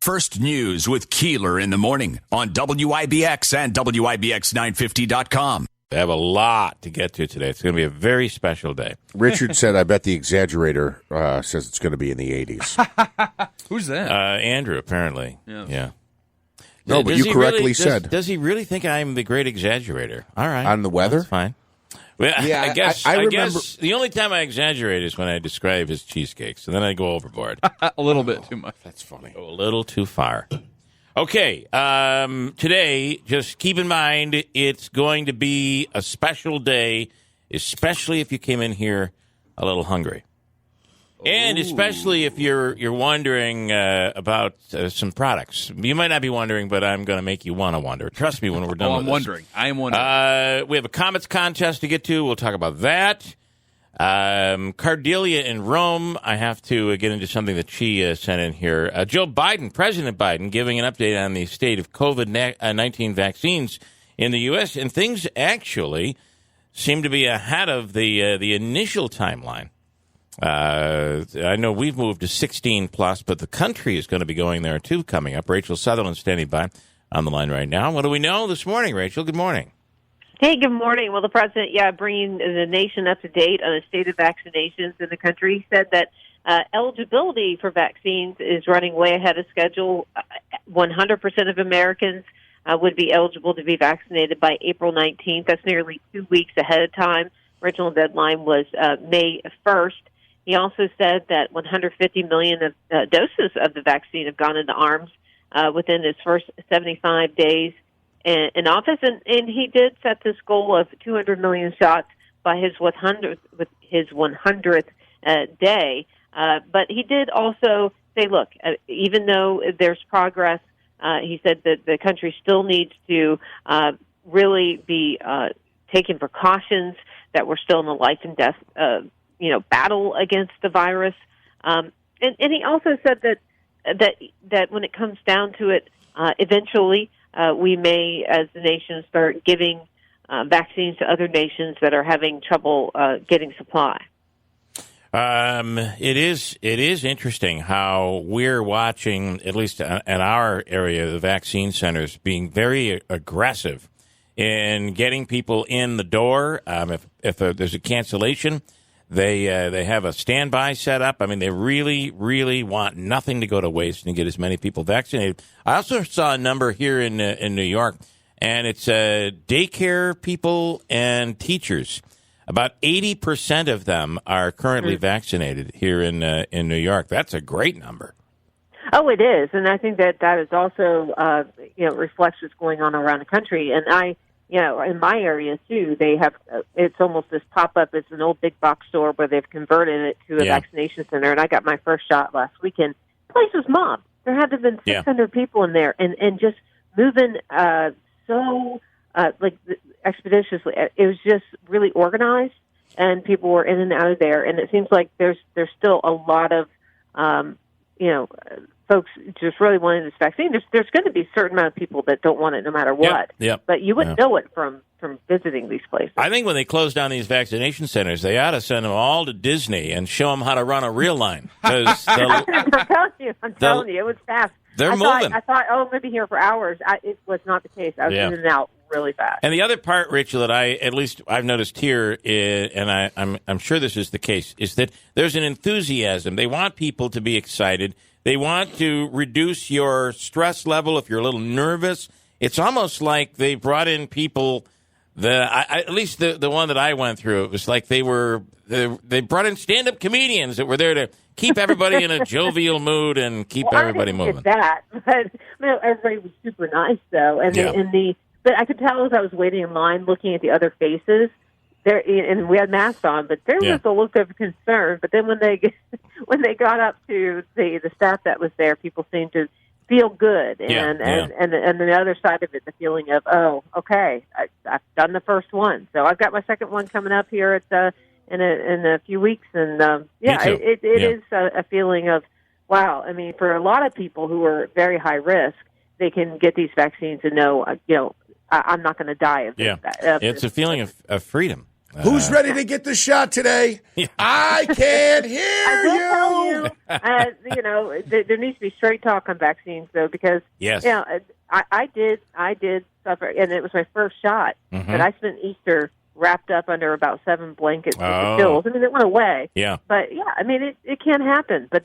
First News with Keeler in the morning on WIBX and WIBX950.com. I have a lot to get to today. It's going to be a very special day. Richard said, I bet the exaggerator says it's going to be in the 80s. Who's that? Andrew, apparently. Yeah. No, but you correctly said. Does he really think I'm the great exaggerator? All right. On the weather? That's fine. Well, Yeah, I remember. guess the only time I exaggerate is when I describe his cheesecakes, and then I go overboard. A little bit too much. That's funny. Go a little too far. Okay, today, just keep in mind, it's going to be a special day, especially if you came in here a little hungry. And especially if you're wondering about some products. You might not be wondering, but I'm going to make you want to wonder. Trust me when we're done with this. I am wondering. We have a Comets contest to get to. We'll talk about that. Cardelia in Rome. I have to get into something that she sent in here. Joe Biden, President Biden, giving an update on the state of COVID-19 vaccines in the U.S., and things actually seem to be ahead of the initial timeline. I know we've moved to 16 plus, but the country is going to be going there too coming up. Rachel Sutherland standing by on the line right now. What do we know this morning, Rachel? Good morning. Hey, good morning. Well, the president, bringing the nation up to date on the state of vaccinations in the country. He said that eligibility for vaccines is running way ahead of schedule. 100% of Americans would be eligible to be vaccinated by April 19th. That's nearly 2 weeks ahead of time. Original deadline was May 1st. He also said that 150 million doses of the vaccine have gone into arms within his first 75 days in office, and he did set this goal of 200 million shots by his 100th day. But he did also say, look, even though there's progress, he said that the country still needs to really be taking precautions, that we're still in the life and death battle against the virus. And he also said that when it comes down to it, eventually we may, as the nation, start giving vaccines to other nations that are having trouble getting supply. It is interesting how we're watching, at least in our area, the vaccine centers being very aggressive in getting people in the door. If there's a cancellation, they have a standby set up. I mean, they really, really want nothing to go to waste and get as many people vaccinated. I also saw a number here in New York, and it's daycare people and teachers. About 80% of them are currently vaccinated here in New York. That's a great number. Oh, it is, and I think that is also reflects what's going on around the country. And in my area too, they have it's almost this pop up. It's an old big box store where they've converted it to a vaccination center. And I got my first shot last weekend. The place was mobbed. There had to have been 600 people in there, and just moving expeditiously. It was just really organized, and people were in and out of there. And it seems like there's still a lot of folks just really wanting this vaccine. There's going to be a certain amount of people that don't want it no matter what. Yep. But you wouldn't know it from visiting these places. I think when they close down these vaccination centers, they ought to send them all to Disney and show them how to run a real line. I'm telling you, it was fast. They're moving. I thought, I'm going to be here for hours. It was not the case. I was in and out really fast. And the other part, Rachel, that I've noticed here, and I'm sure this is the case, is that there's an enthusiasm. They want people to be excited. They want to reduce your stress level if you're a little nervous. It's almost like they brought in people at least the one that I went through, it was like they brought in stand-up comedians that were there to keep everybody in a jovial mood and keep everybody moving. I didn't get that, but everybody was super nice though, but I could tell as I was waiting in line, looking at the other faces. There, and we had masks on, but there was a look of concern. But then when they got up to the staff that was there, people seemed to feel good, and the other side of it, the feeling of, oh, okay, I've done the first one, so I've got my second one coming up here in a few weeks, and it is a feeling of, wow. I mean, for a lot of people who are very high risk, they can get these vaccines and know, I'm not going to die of this. It's a feeling of freedom. Who's ready to get the shot today? I can't hear I will tell you, there needs to be straight talk on vaccines, though, because Yes. I did suffer, and it was my first shot, but I spent Easter wrapped up under about 7 blankets with the chills. I mean, it went away. Yeah. But, I mean, it can happen. But,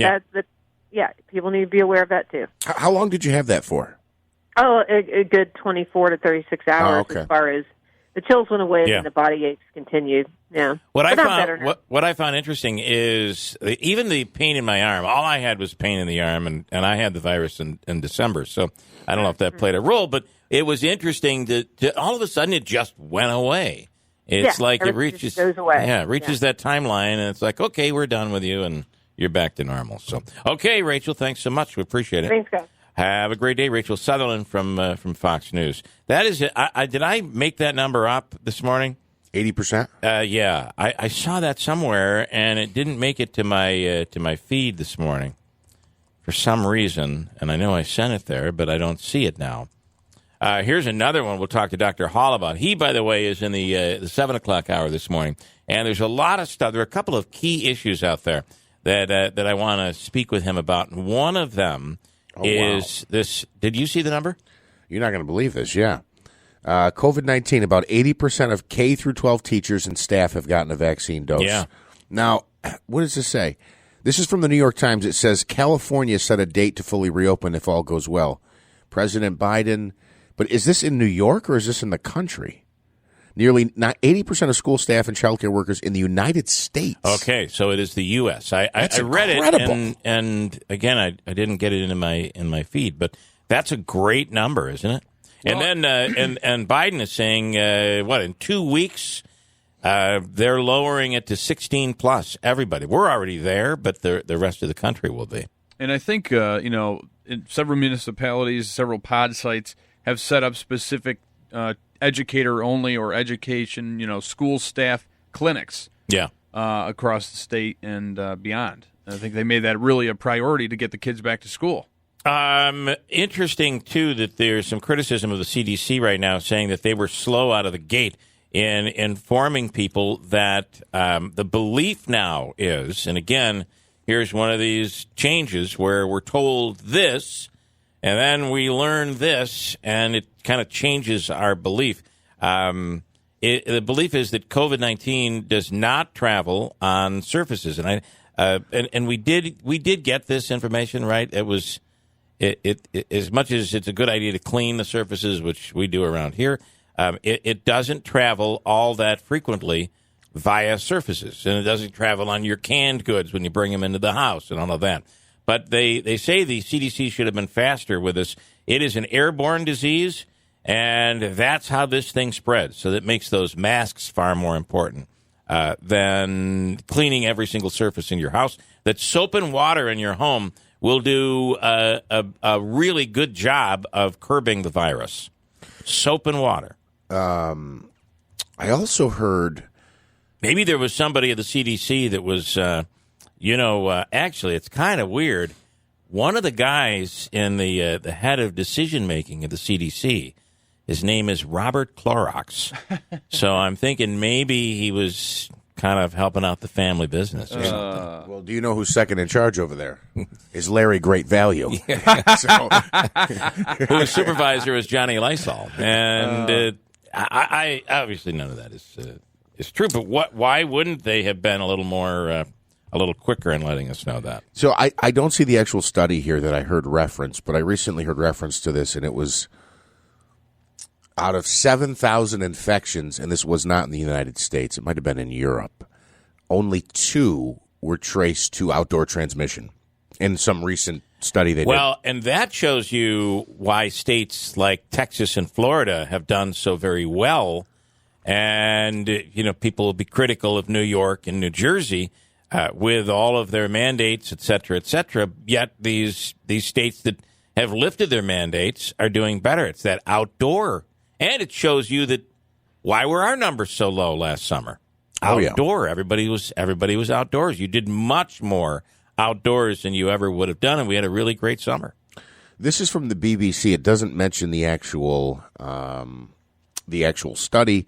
people need to be aware of that, too. How long did you have that for? Oh, a good 24 to 36 hours as far as the chills went away and the body aches continued. Yeah. What I found interesting is even the pain in my arm. All I had was pain in the arm, and I had the virus in December. So I don't know if that played a role, but it was interesting to all of a sudden it just went away. It's like it reaches goes away. Yeah, it reaches that timeline, and it's like, okay, we're done with you, and you're back to normal. So, okay, Rachel, thanks so much. We appreciate it. Thanks, guys. Have a great day, Rachel Sutherland from Fox News. That is it. Did I make that number up this morning? 80%? Yeah, I saw that somewhere, and it didn't make it to my feed this morning for some reason. And I know I sent it there, but I don't see it now. Here's another one we'll talk to Dr. Hall about. He, by the way, is in the 7 o'clock hour this morning, and there's a lot of stuff. There are a couple of key issues out there that I want to speak with him about. And one of them is this. Did you see the number? You're not going to believe this, yeah. COVID-19, about 80% of K through 12 teachers and staff have gotten a vaccine dose. Yeah. Now, what does this say? This is from the New York Times. It says California set a date to fully reopen if all goes well. President Biden, but is this in New York or is this in the country? Nearly 80% of school staff and childcare workers in the United States. Okay, so it is the U.S. I read it, and again, I didn't get it in my feed, but that's a great number, isn't it? Well, and then and Biden is saying, in 2 weeks, they're lowering it to 16 plus. Everybody, we're already there, but the rest of the country will be. And I think in several municipalities, several pod sites have set up specific educator only or education, school staff clinics. Yeah. Across the state and beyond. I think they made that really a priority to get the kids back to school. Interesting, too, that there's some criticism of the CDC right now saying that they were slow out of the gate in informing people that the belief now is, and again, here's one of these changes where we're told this, and then we learn this, and it kind of changes our belief. The belief is that COVID-19 does not travel on surfaces, and we did get this information right. It was it as much as it's a good idea to clean the surfaces, which we do around here. It doesn't travel all that frequently via surfaces, and it doesn't travel on your canned goods when you bring them into the house and all of that. But they say the CDC should have been faster with this. It is an airborne disease, and that's how this thing spreads. So that makes those masks far more important than cleaning every single surface in your house. That soap and water in your home will do a really good job of curbing the virus. Soap and water. I also heard... Maybe there was somebody at the CDC that was... actually, it's kind of weird. One of the guys in the head of decision-making at the CDC, his name is Robert Clorox. So I'm thinking maybe he was kind of helping out the family business or something. Well, do you know who's second in charge over there? Is Larry Great Value. Whose supervisor is Johnny Lysol. And I obviously none of that is true. But why wouldn't they have been a little more... a little quicker in letting us know that. So I don't see the actual study here that I heard reference, but I recently heard reference to this, and it was out of 7,000 infections, and this was not in the United States, it might have been in Europe, only 2 were traced to outdoor transmission in some recent study they did. Well, and that shows you why states like Texas and Florida have done so very well, and people will be critical of New York and New Jersey, with all of their mandates, et cetera, yet these states that have lifted their mandates are doing better. It's that outdoor. And it shows you that why were our numbers so low last summer? Outdoor. Yeah. Everybody was outdoors. You did much more outdoors than you ever would have done, and we had a really great summer. This is from the BBC. It doesn't mention the actual study.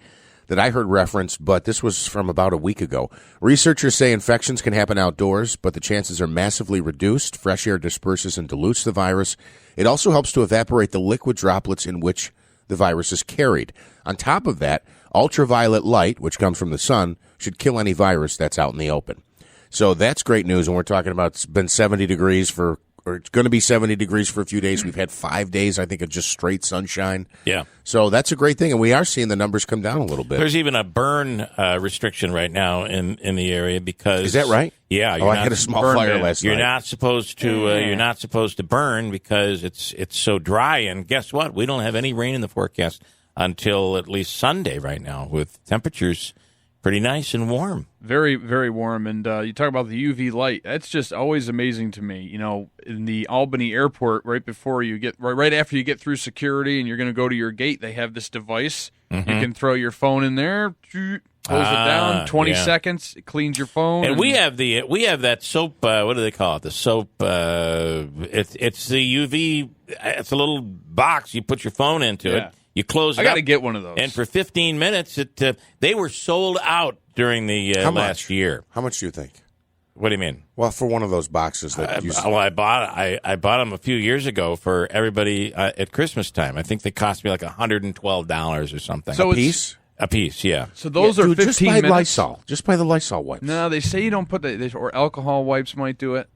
that I heard referenced, but this was from about a week ago. Researchers say infections can happen outdoors, but the chances are massively reduced. Fresh air disperses and dilutes the virus. It also helps to evaporate the liquid droplets in which the virus is carried. On top of that, ultraviolet light, which comes from the sun, should kill any virus that's out in the open. So that's great news, and we're talking about it's been 70 degrees or it's going to be 70 degrees for a few days. We've had 5 days, I think, of just straight sunshine. Yeah. So that's a great thing, and we are seeing the numbers come down a little bit. There's even a burn restriction right now in the area because is that right? Yeah. I had a small fire last night. You're not supposed to burn because it's so dry. And guess what? We don't have any rain in the forecast until at least Sunday right now, with temperatures pretty nice and warm. Very, very warm. And you talk about the UV light. That's just always amazing to me. You know, in the Albany airport, right before you get, right after you get through security and you're going to go to your gate, they have this device. Mm-hmm. You can throw your phone in there, close it down, 20 seconds, it cleans your phone. And we have that soap, what do they call it? The soap, it's the UV, it's a little box you put your phone into it. You close it I got to up, get one of those. And for 15 minutes, they were sold out during the last year. How much do you think? What do you mean? Well, for one of those boxes that I bought them a few years ago for everybody at Christmas time. I think they cost me like $112 or something. So a piece? A piece, yeah. So those are 15 just buy minutes. Lysol. Just buy the Lysol wipes. No, they say you don't put or alcohol wipes might do it.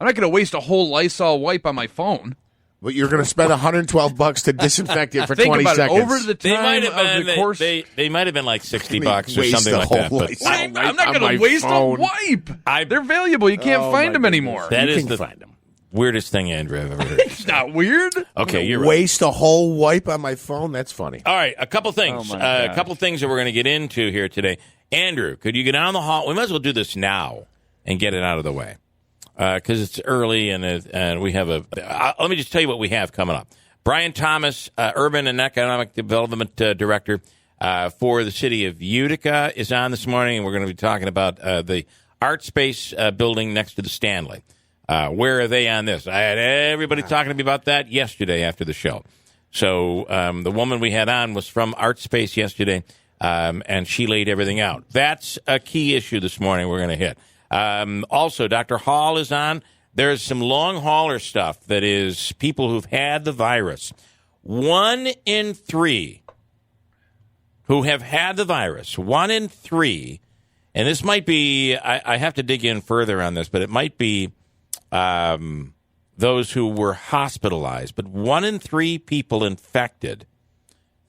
I'm not going to waste a whole Lysol wipe on my phone. But you're going to spend $112 to disinfect it for 20 about seconds. It. Over the time of the course, they might have been like $60 or something like that. But I'm not going to waste a wipe. They're valuable. You can't find them anymore. That is the weirdest thing Andrew I've ever heard. It's not weird. Okay, you're right. Waste a whole wipe on my phone? That's funny. All right, a couple things. A couple things that we're going to get into here today. Andrew, could you get down the hall? We might as well do this now and get it out of the way. Because it's early and we have let me just tell you what we have coming up. Brian Thomas, Urban and Economic Development Director for the city of Utica, is on this morning, and we're going to be talking about the Art Space building next to the Stanley. Where are they on this? I had everybody talking to me about that yesterday after the show. So the woman we had on was from Art Space yesterday, and she laid everything out. That's a key issue this morning we're going to hit. Also, Dr. Hall is on. There's some long hauler stuff that is people who've had the virus. 1 in 3 who have had the virus, 1 in 3, and this might be, I have to dig in further on this, but it might be those who were hospitalized. But 1 in 3 people infected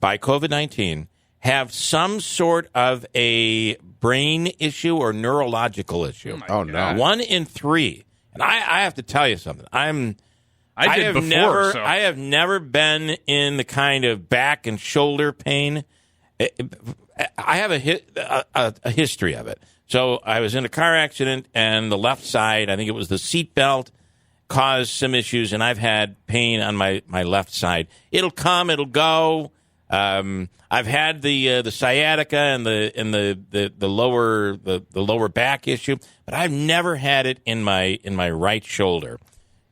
by COVID-19 have some sort of a brain issue or neurological issue. Oh no! 1 in 3, and I have to tell you something. I have never been in the kind of back and shoulder pain. I have a history of it. So I was in a car accident, and the left side, I think it was the seat belt, caused some issues, and I've had pain on my left side. It'll come, it'll go. I've had the sciatica and the lower back issue, but I've never had it in my right shoulder.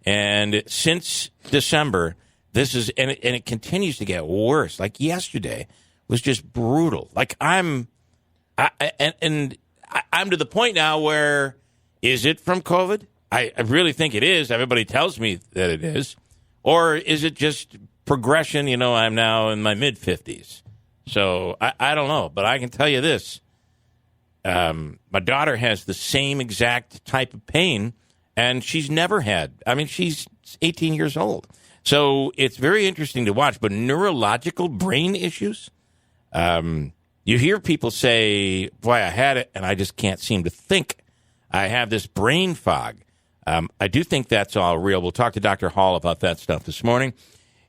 And since December, this is and it continues to get worse. Like yesterday was just brutal. Like I'm to the point now where, is it from COVID? I really think it is. Everybody tells me that it is. Or is it just progression? You know, I'm now in my mid-50s. So I don't know. But I can tell you this. My daughter has the same exact type of pain, and she's never had. I mean, she's 18 years old. So it's very interesting to watch. But neurological brain issues, you hear people say, boy, I had it, and I just can't seem to think. I have this brain fog. I do think that's all real. We'll talk to Dr. Hall about that stuff this morning.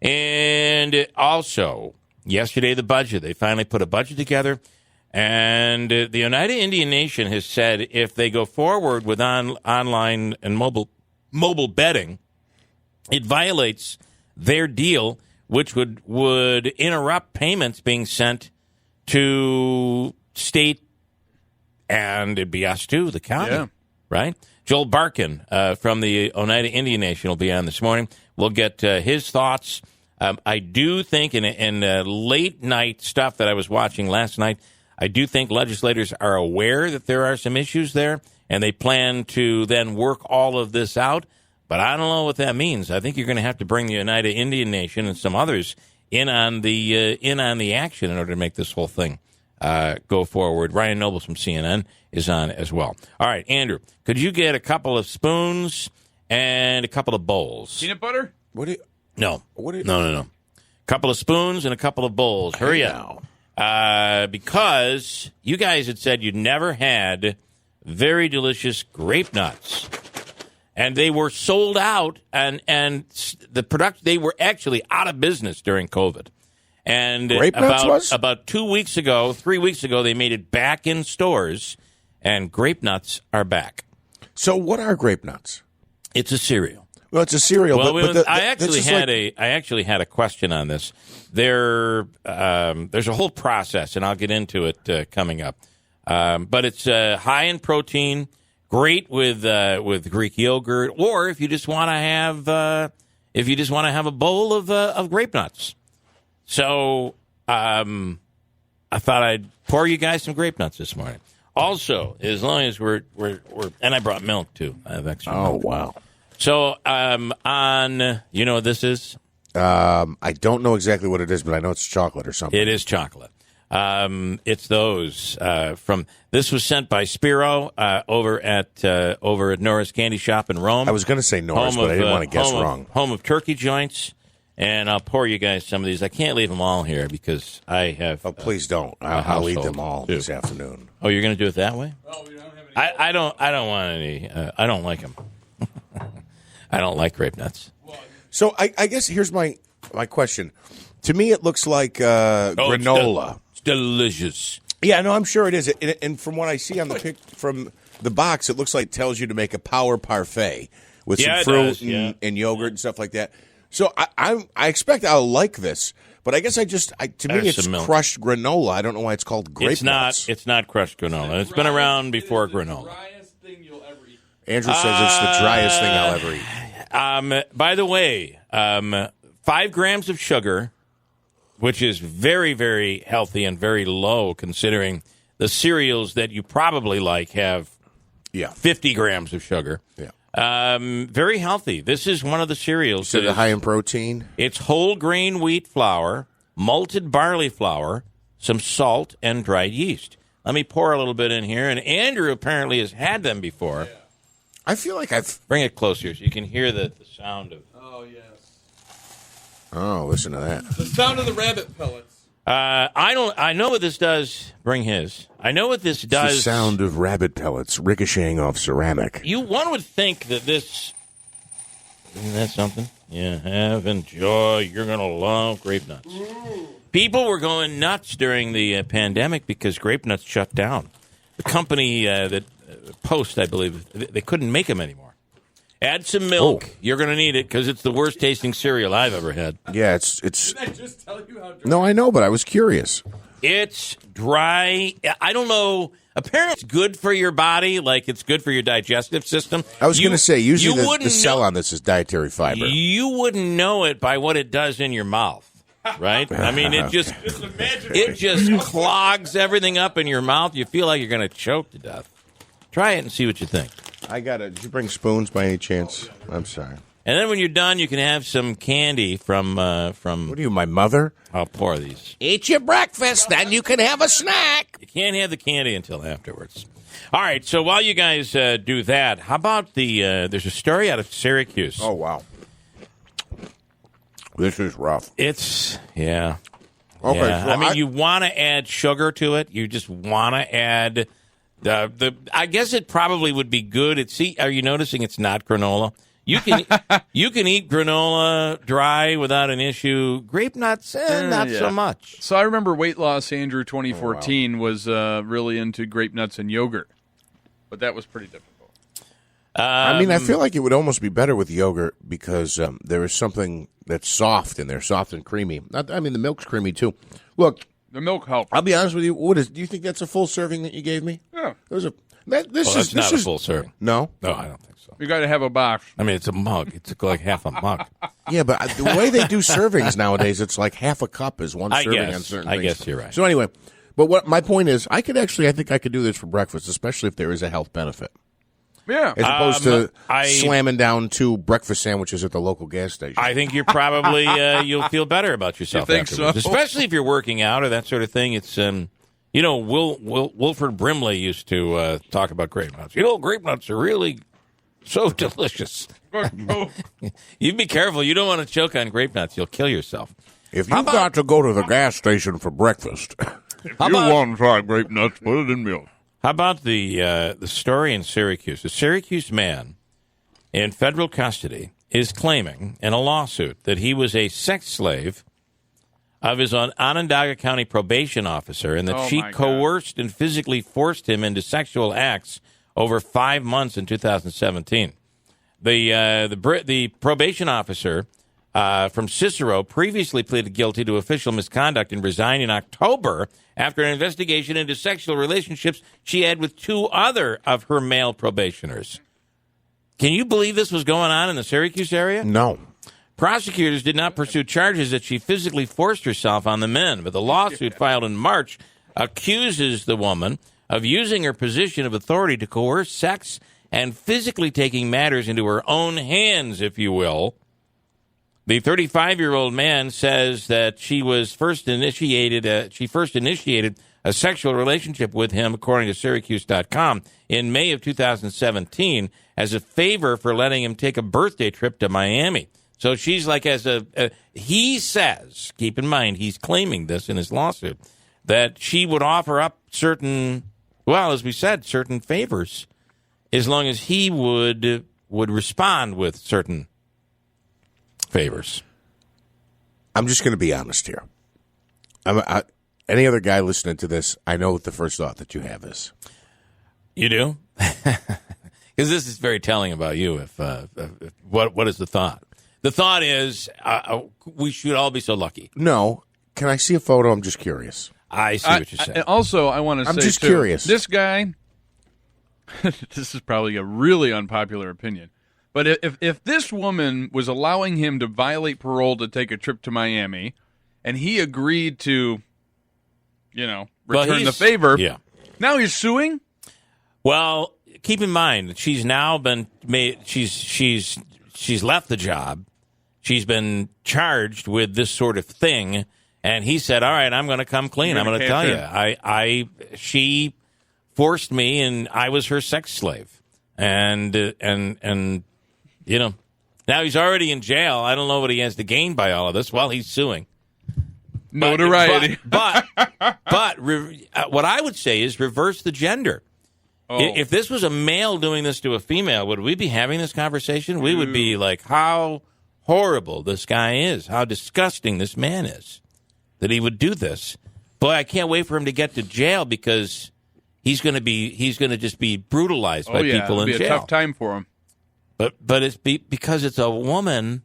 And also, yesterday, the budget. They finally put a budget together. And the Oneida Indian Nation has said if they go forward with online and mobile betting, it violates their deal, which would interrupt payments being sent to state, and it'd be us too, the county, right? Joel Barkin from the Oneida Indian Nation will be on this morning. We'll get his thoughts. I do think in late night stuff that I was watching last night, I do think legislators are aware that there are some issues there, and they plan to then work all of this out. But I don't know what that means. I think you're going to have to bring the United Indian Nation and some others in on the action in order to make this whole thing go forward. Ryan Nobles from CNN is on as well. All right, Andrew, could you get a couple of spoons and a couple of bowls? Peanut butter? No. No. Couple of spoons and a couple of bowls. Hurry up. Because you guys had said you'd never had very delicious grape nuts. And they were sold out, and they were actually out of business during COVID. And grape nuts was? About 3 weeks ago, they made it back in stores, and grape nuts are back. So what are grape nuts? It's a cereal. Well, it's a cereal. Well, I actually had a question on this. There's a whole process, and I'll get into it coming up. But it's high in protein, great with Greek yogurt, or if you just want to have a bowl of grape nuts. So I thought I'd pour you guys some grape nuts this morning. Also, as long as we're and I brought milk too. I have extra milk. Oh wow. So, you know what this is? I don't know exactly what it is, but I know it's chocolate or something. It is chocolate. It's those this was sent by Spiro over at Norris Candy Shop in Rome. I was going to say Norris, but I didn't want to guess wrong. Home of turkey joints, and I'll pour you guys some of these. I can't leave them all here because I have. Oh, please don't. I'll eat them all this afternoon. Oh, you're going to do it that way? Well, we don't have any. I don't want any. I don't like them. I don't like grape nuts. So I guess here's my question. To me, it looks like granola. It's delicious. Yeah, no, I'm sure it is. And from what I see on the from the box, it looks like it tells you to make a power parfait with some fruit and yogurt and stuff like that. So I expect I'll like this, but I guess to me it's crushed granola. I don't know why it's called grape nuts. It's not crushed granola. It's been around before granola. Andrew says it's the driest thing I'll ever eat. By the way, 5 grams of sugar, which is very, very healthy and very low considering the cereals that you probably like have 50 grams of sugar. Yeah. Very healthy. This is one of the cereals. So high in protein? It's whole grain wheat flour, malted barley flour, some salt, and dried yeast. Let me pour a little bit in here. And Andrew apparently has had them before. Yeah. I feel like I've... Bring it closer so you can hear the sound of... Oh, yes. Oh, listen to that. The sound of the rabbit pellets. I know what this does. Bring his. I know what this does. It's the sound of rabbit pellets ricocheting off ceramic. One would think that this... Isn't that something? Enjoy. You're going to love grape nuts. Ooh. People were going nuts during the pandemic because grape nuts shut down. The company that... Post, I believe, they couldn't make them anymore. Add some milk. Oh. You're going to need it because it's the worst tasting cereal I've ever had. Yeah, it's. Didn't I just tell you how dry? No, I know, but I was curious. It's dry. I don't know. Apparently, it's good for your body, like it's good for your digestive system. I was going to say, usually the sell on this is dietary fiber. You wouldn't know it by what it does in your mouth. Right? I mean, it just clogs everything up in your mouth. You feel like you're going to choke to death. Try it and see what you think. Did you bring spoons by any chance? I'm sorry. And then when you're done, you can have some candy from. What are you, my mother? I'll pour these. Eat your breakfast, then you can have a snack. You can't have the candy until afterwards. All right, so while you guys do that, how about there's a story out of Syracuse. Oh, wow. This is rough. Yeah. Okay, yeah. so I mean, you want to add sugar to it. You just want to add... I guess it probably would be good. Are you noticing it's not granola? You can eat granola dry without an issue. Grape nuts, not so much. So I remember Weight Loss Andrew 2014 was really into grape nuts and yogurt, but that was pretty difficult. I mean, I feel like it would almost be better with yogurt because there is something that's soft in there, soft and creamy. The milk's creamy too. Look. The milk helps. I'll be honest with you. Do you think that's a full serving that you gave me? Yeah. That's not a full serving. No? No, I don't think so. You got to have a box. I mean, it's a mug. It's like half a mug. Yeah, but the way they do servings nowadays, it's like half a cup is one serving on certain things. I guess you're right. So anyway, But what my point is, I think I could do this for breakfast, especially if there is a health benefit. Yeah. As opposed to slamming down 2 breakfast sandwiches at the local gas station. I think you're probably you'll feel better about yourself. You think afterwards. so? Especially if you're working out or that sort of thing. It's Wilford Brimley used to talk about grape nuts. Grape nuts are really so delicious. You be careful. You don't want to choke on grape nuts. You'll kill yourself. If you've got to go to the gas station for breakfast, if you want to try grape nuts, put it in milk. How about the story in Syracuse? A Syracuse man in federal custody is claiming in a lawsuit that he was a sex slave of his Onondaga County probation officer and that she coerced and physically forced him into sexual acts over 5 months in 2017. The probation officer from Cicero previously pleaded guilty to official misconduct and resigned in October after an investigation into sexual relationships she had with 2 other of her male probationers. Can you believe this was going on in the Syracuse area? no. Prosecutors did not pursue charges that she physically forced herself on the men, but the lawsuit filed in March accuses the woman of using her position of authority to coerce sex and physically taking matters into her own hands, if you will. The 35-year-old man says that she first initiated a sexual relationship with him, according to Syracuse.com, in May of 2017 as a favor for letting him take a birthday trip to Miami. So she's like, he says, keep in mind, he's claiming this in his lawsuit, that she would offer up certain favors as long as he would respond with certain favors. I'm just going to be honest here. Any other guy listening to this, I know what the first thought that you have is. You do? Because this is very telling about you. What is the thought? The thought is we should all be so lucky. No. Can I see a photo? I'm just curious. I see what you're saying. Also, I want to say, I'm just curious. This guy, this is probably a really unpopular opinion, but if this woman was allowing him to violate parole to take a trip to Miami, and he agreed to, return the favor, now he's suing? Well, keep in mind that she's now been made. She's left the job. She's been charged with this sort of thing, and he said, "All right, I'm going to come clean. I'm going to tell you, she forced me, and I was her sex slave, and now he's already in jail. I don't know what he has to gain by all of this. Well, he's suing." Notoriety. But what I would say is reverse the gender. Oh. If this was a male doing this to a female, would we be having this conversation? We would be like, how horrible this guy is, how disgusting this man is, that he would do this. Boy, I can't wait for him to get to jail because he's going to just be brutalized by people in jail. It'll be a tough time for him. But it's because it's a woman.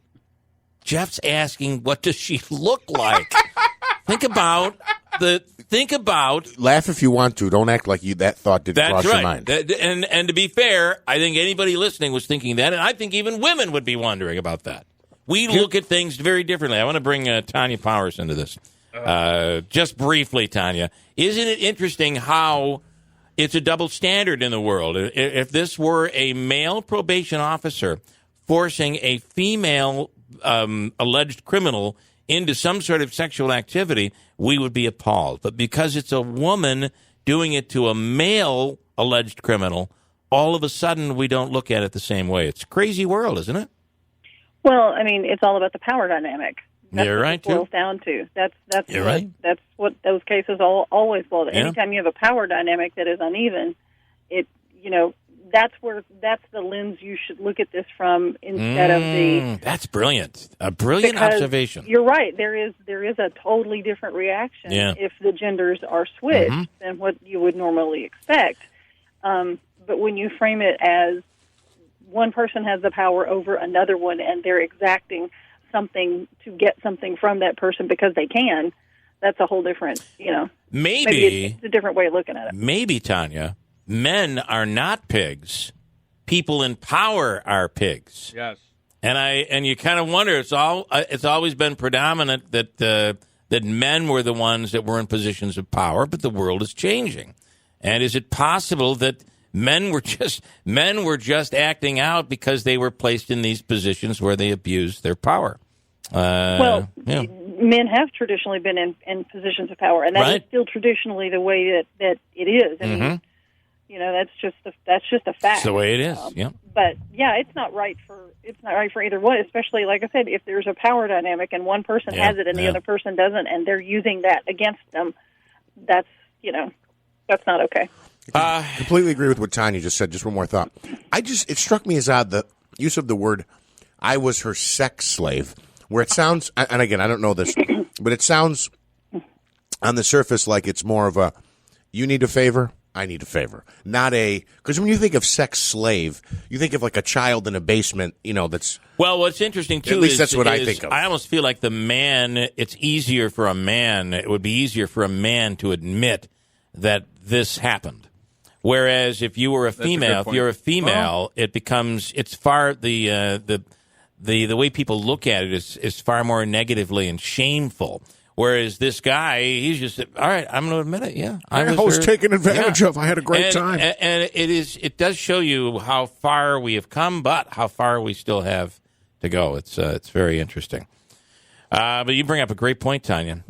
Jeff's asking, what does she look like? Think about. Laugh if you want to. Don't act like that thought didn't cross your mind. And to be fair, I think anybody listening was thinking that, and I think even women would be wondering about that. We look at things very differently. I want to bring Tanya Powers into this. Just briefly, Tanya. Isn't it interesting how it's a double standard in the world? If this were a male probation officer forcing a female alleged criminal into some sort of sexual activity, we would be appalled. But because it's a woman doing it to a male alleged criminal, all of a sudden we don't look at it the same way. It's a crazy world, isn't it? Well, I mean, it's all about the power dynamic. That's You're what right, it boils down to. That's You're what, right. That's what those cases always boil down. Yeah. Anytime you have a power dynamic that is uneven, that's the lens you should look at this from instead of the. That's brilliant. A brilliant observation. You're right. There is a totally different reaction if the genders are switched than what you would normally expect. But when you frame it as one person has the power over another one and they're exacting something to get something from that person because they can, that's a whole different, maybe it's a different way of looking at it. Maybe, Tanya, men are not pigs. People in power are pigs. Yes. And you kind of wonder, it's always been predominant that that men were the ones that were in positions of power, but the world is changing. And is it possible that men were just acting out because they were placed in these positions where they abused their power? Men have traditionally been in positions of power, and that is still traditionally the way that it is. I mean, that's just a fact. That's the way it is. But it's not right for either one. Especially, like I said, if there's a power dynamic and one person has it and the other person doesn't, and they're using that against them, that's not okay. I completely agree with what Tanya just said. Just one more thought. It struck me as odd the use of the word "I was her sex slave," where it sounds, and again, I don't know this, but it sounds on the surface like it's more of a "you need a favor, I need a favor," not because when you think of sex slave, you think of like a child in a basement, that's. Well, what's interesting too, at least that's what I think of. I almost feel like it would be easier for a man to admit that this happened. Whereas if you were a female, it's far the way people look at it is far more negatively and shameful. Whereas this guy, he's just, all right, I'm going to admit it. Yeah, I was taken advantage of. I had a great time. And it does show you how far we have come, but how far we still have to go. It's very interesting. But you bring up a great point, Tanya.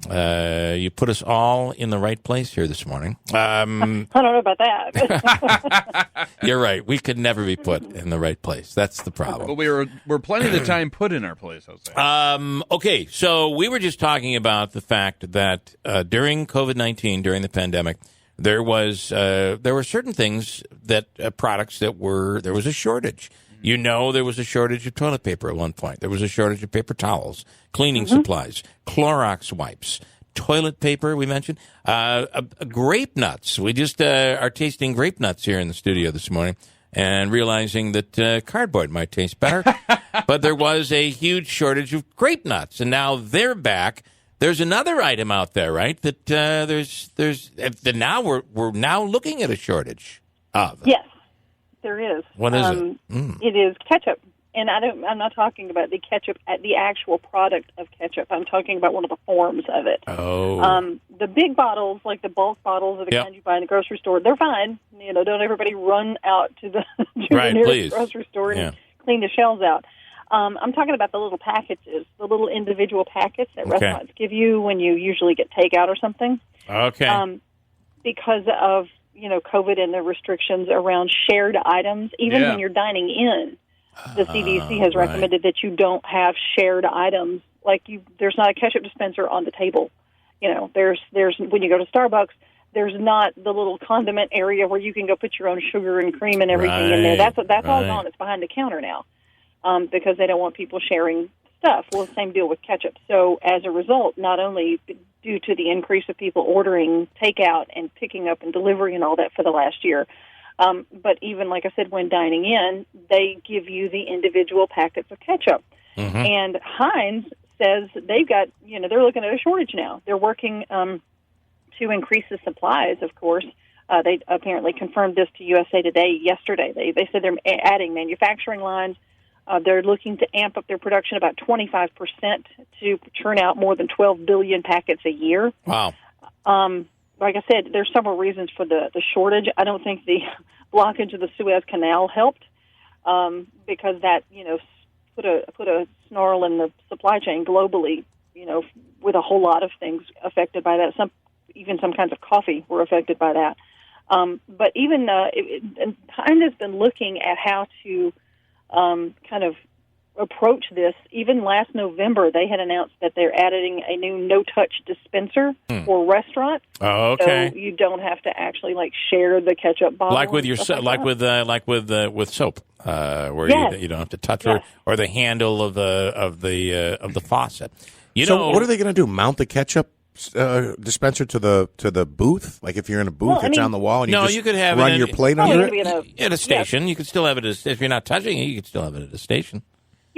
You put us all in the right place here this morning. I don't know about that. You're right. We could never be put in the right place. That's the problem. But we're plenty of the time put in our place, I'll say. Okay, so we were just talking about the fact that during COVID-19, during the pandemic, there were certain things that products there was a shortage. There was a shortage of toilet paper at one point. There was a shortage of paper towels, cleaning supplies, Clorox wipes, toilet paper, we mentioned, grape nuts. We just are tasting grape nuts here in the studio this morning and realizing that cardboard might taste better. But there was a huge shortage of grape nuts, and now they're back. There's another item out there, right, that that now we're now looking at a shortage of. Yes. There is. What is it? It is ketchup, and I'm not talking about the ketchup, the actual product of ketchup. I'm talking about one of the forms of it. Oh. The big bottles, like the bulk bottles of the kind you buy in the grocery store, they're fine. Don't everybody run out to the nearest grocery store and clean the shelves out. I'm talking about the little packages, the little individual packets that restaurants give you when you usually get takeout or something. Okay. Because of COVID and the restrictions around shared items, even when you're dining in, the CDC has recommended that you don't have shared items. Like there's not a ketchup dispenser on the table. There's when you go to Starbucks, there's not the little condiment area where you can go put your own sugar and cream and everything in there. That's all gone. It's behind the counter now because they don't want people sharing stuff. Well, same deal with ketchup. So as a result, not only due to the increase of people ordering takeout and picking up and delivery and all that for the last year, but even, like I said, when dining in, they give you the individual packets of ketchup. And Heinz says they've got, they're looking at a shortage now. They're working to increase the supplies, of course. They apparently confirmed this to USA Today yesterday. They said they're adding manufacturing lines. They're looking to amp up their production about 25% to churn out more than 12 billion packets a year. Wow. Like I said, there's several reasons for the shortage. I don't think the blockage of the Suez Canal helped because that, put a snarl in the supply chain globally, with a whole lot of things affected by that. Even some kinds of coffee were affected by that. But even Heinz has been looking at how to kind of approach this. Even last November, they had announced that they're adding a new no-touch dispenser for restaurants. Oh, okay. So you don't have to actually share the ketchup bottle, like with with soap, where you don't have to touch or the handle of the faucet. What are they going to do? Mount the ketchup dispenser to the booth? Like if you're in a booth, it's on the wall, and you could have your plate under it at a station. You could still have it if you're not touching it. You could still have it at a station.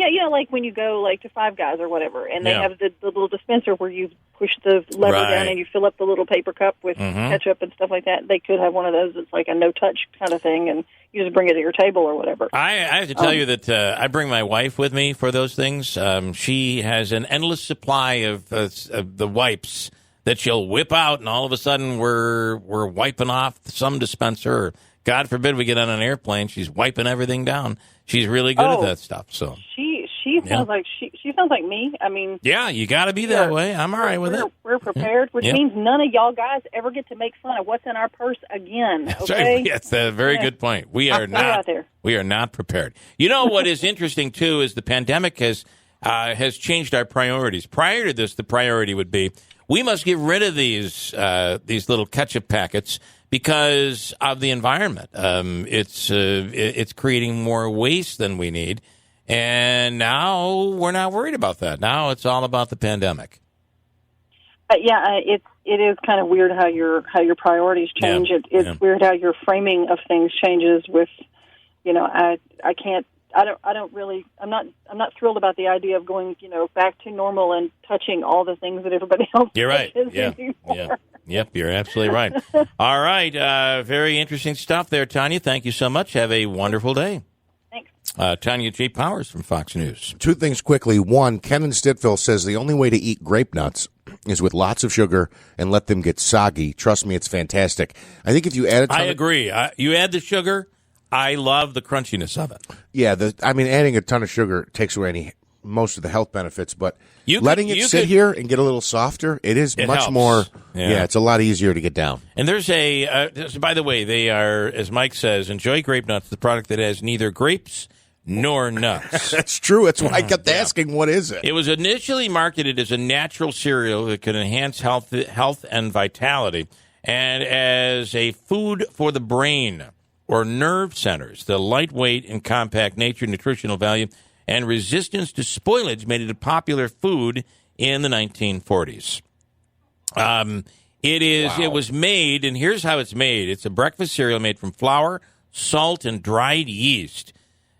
Yeah, like when you go like to Five Guys or whatever, and they have the little dispenser where you push the lever down and you fill up the little paper cup with ketchup and stuff like that. They could have one of those that's like a no-touch kind of thing, and you just bring it to your table or whatever. I have to tell you that I bring my wife with me for those things. She has an endless supply of the wipes that she'll whip out, and all of a sudden we're wiping off some dispenser. Or, God forbid we get on an airplane, she's wiping everything down. She's really good at that stuff. So she sounds like she sounds like me. I mean, you got to be that way. I'm all right with it. We're prepared, which means none of y'all guys ever get to make fun of what's in our purse again. That's okay? right. That's a very good point. We are not. We are not prepared. You know what is interesting too is the pandemic has changed our priorities. Prior to this, the priority would be we must get rid of these little ketchup packets because of the environment. It's creating more waste than we need, and now we're not worried about that. Now it's all about the pandemic. It is kind of weird how your priorities change. It's weird how your framing of things changes. With I'm not thrilled about the idea of going back to normal and touching all the things that everybody else. You're right. Yep, you're absolutely right. All right, very interesting stuff there, Tanya. Thank you so much. Have a wonderful day. Thanks. Tanya J. Powers from Fox News. Two things quickly. One, Ken in Stittsville says the only way to eat grape nuts is with lots of sugar and let them get soggy. Trust me, it's fantastic. I think if you add I agree. You add the sugar, I love the crunchiness of it. Yeah, adding a ton of sugar takes away most of the health benefits, but letting it sit here and get a little softer, it much helps. More. Yeah, it's a lot easier to get down. And there's by the way, they are, as Mike says, enjoy grape nuts, the product that has neither grapes nor nuts. That's true. That's why I kept asking, what is it? It was initially marketed as a natural cereal that could enhance health and vitality, and as a food for the brain or nerve centers. The lightweight and compact nature, nutritional value, and resistance to spoilage made it a popular food in the 1940s. It was made, and here's how it's made. It's a breakfast cereal made from flour, salt, and dried yeast.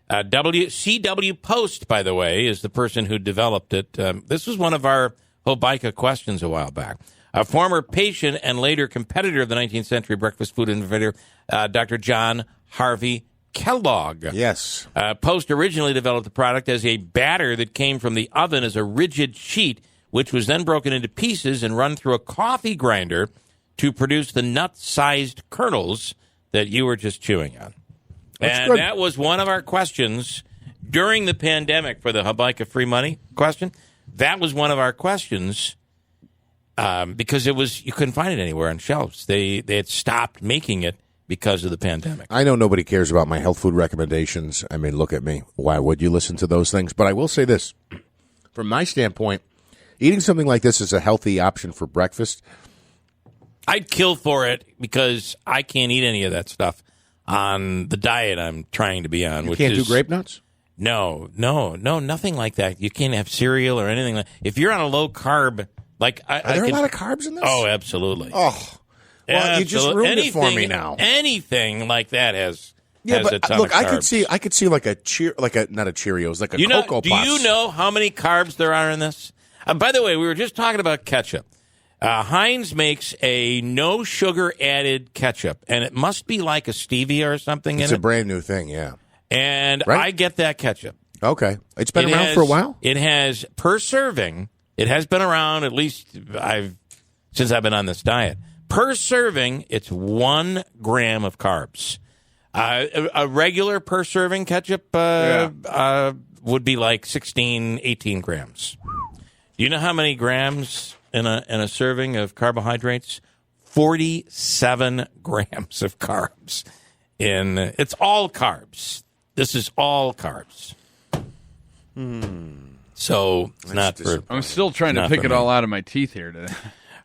CW Post, by the way, is the person who developed it. This was one of our Hobica questions a while back. A former patient and later competitor of the 19th century breakfast food innovator, Dr. John Harvey Kellogg. Yes. Post originally developed the product as a batter that came from the oven as a rigid sheet, which was then broken into pieces and run through a coffee grinder to produce the nut-sized kernels that you were just chewing on. That was one of our questions during the pandemic for the Habaika Free Money question. That was one of our questions because you couldn't find it anywhere on shelves. They had stopped making it because of the pandemic. I know nobody cares about my health food recommendations. I mean, look at me. Why would you listen to those things? But I will say this. From my standpoint, eating something like this is a healthy option for breakfast. I'd kill for it because I can't eat any of that stuff on the diet I'm trying to be on. You can't do grape nuts? No, nothing like that. You can't have cereal or anything like that. If you're on a low carb, like Are there a lot of carbs in this? Oh, absolutely. Oh, well, you just ruined it for me now. Anything like that has a ton of carbs. I could see like not a Cheerios, like a Cocoa Puffs. Do you know how many carbs there are in this? By the way, we were just talking about ketchup. Heinz makes a no sugar added ketchup, and it must be like a stevia or something in it. It's a brand new thing, yeah. And right? I get that ketchup. Okay. It's been around for a while? It has, per serving, it has been around at least since I've been on this diet. Per serving, it's 1 gram of carbs. A regular per serving ketchup would be like 16, 18 grams. Do you know how many grams in a serving of carbohydrates? 47 grams of carbs. It's all carbs. This is all carbs. So I'm still trying to pick it all out of my teeth here today.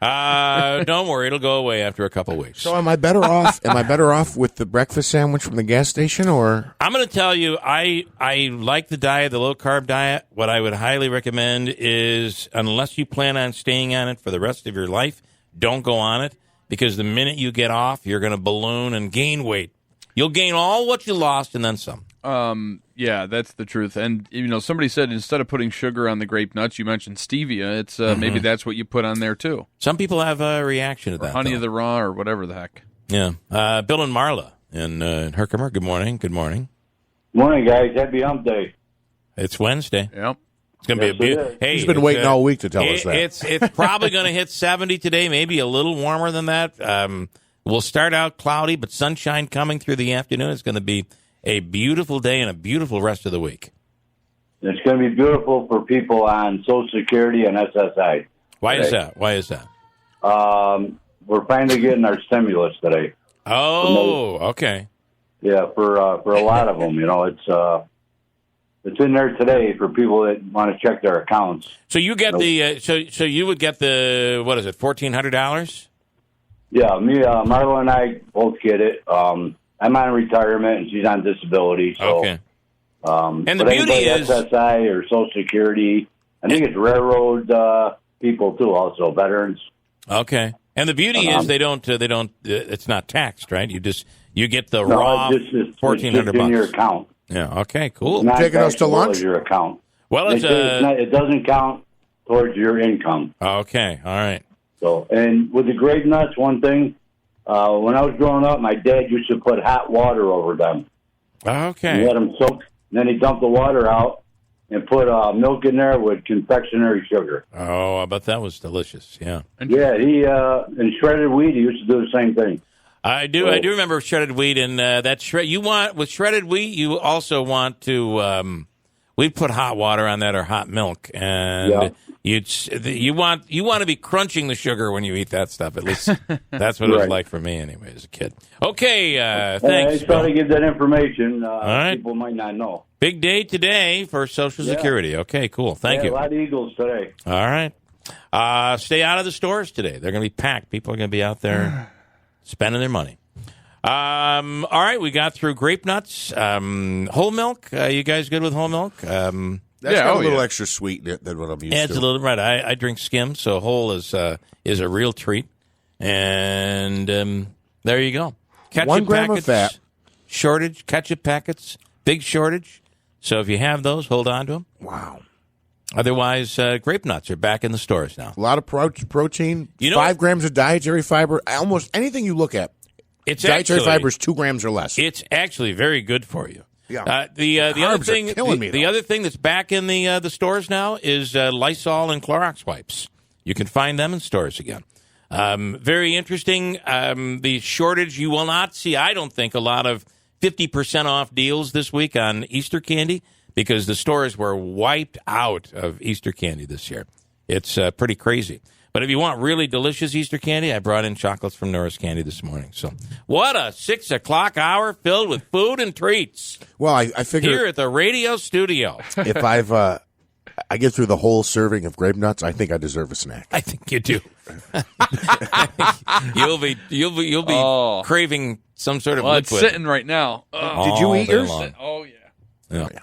Don't worry, it'll go away after a couple weeks. So am I better off? Am I better off with the breakfast sandwich from the gas station, or? I'm going to tell you, I like the diet, the low carb diet. What I would highly recommend is, unless you plan on staying on it for the rest of your life, don't go on it, because the minute you get off, you're going to balloon and gain weight. You'll gain all what you lost and then some. Yeah, that's the truth. And somebody said instead of putting sugar on the grape nuts, you mentioned stevia. It's maybe that's what you put on there too. Some people have a reaction to that. Honey of the raw, or whatever the heck. Yeah. Bill and Marla in Herkimer. Good morning. Good morning. Morning, guys. Happy Hump Day. It's Wednesday. Yep. It's going to be a beautiful. Hey, he's been waiting all week to tell us that. It's probably going to hit 70 today, maybe a little warmer than that. We'll start out cloudy, but sunshine coming through the afternoon. It's going to be a beautiful day and a beautiful rest of the week. It's going to be beautiful for people on Social Security and SSI. Why is that? Why is that? We're finally getting our stimulus today. Oh, okay. Yeah, for a lot of them, it's in there today for people that want to check their accounts. So you get so you would get the, what is it, $1,400? Yeah, me, Marlo and I both get it. I'm on retirement and she's on disability. So, okay. And the beauty is SSI or Social Security. I think it's railroad people too, also veterans. Okay. And the beauty is they don't. It's not taxed, right? You get the raw $1,400 in your account. Yeah. Okay. Cool. It's not taking us to lunch. your account. Well, it doesn't count towards your income. Okay. All right. So, and with the grape nuts, one thing, when I was growing up, my dad used to put hot water over them. Okay. He let them soak, then he dumped the water out and put milk in there with confectionery sugar. Oh, I bet that was delicious. Yeah. Yeah, and shredded wheat, he used to do the same thing. I do remember shredded wheat, and with shredded wheat, you also want to we'd put hot water on that or hot milk, and you want to be crunching the sugar when you eat that stuff. At least that's what it was like for me anyway as a kid. Okay, thanks. I just try to give that information. All right. People might not know. Big day today for Social Security. Okay, cool. Thank you. A lot of Eagles today. All right. Stay out of the stores today. They're going to be packed. People are going to be out there spending their money. All right, we got through grape nuts. Whole milk. You guys good with whole milk? That's got a little extra sweet than what I'm used to. It's a little right. I drink skim, so whole is a real treat. And there you go. Ketchup 1 gram packets, of fat. Shortage. Ketchup packets. Big shortage. So if you have those, hold on to them. Wow. Otherwise, grape nuts are back in the stores now. A lot of protein. 5 grams of dietary fiber. Almost anything you look at. Dietary fiber is 2 grams or less. It's actually very good for you. Yeah. The other thing, the other thing that's back in the stores now is Lysol and Clorox wipes. You can find them in stores again. Very interesting. The shortage, you will not see, I don't think, a lot of 50% off deals this week on Easter candy because the stores were wiped out of Easter candy this year. It's pretty crazy. But if you want really delicious Easter candy, I brought in chocolates from Norris Candy this morning. So what a 6 o'clock hour filled with food and treats. Well, I figure here at the radio studio. If I get through the whole serving of grape nuts, I think I deserve a snack. I think you do. You'll be craving some sort of liquid. It's sitting right now. Did you eat yours? Oh yeah.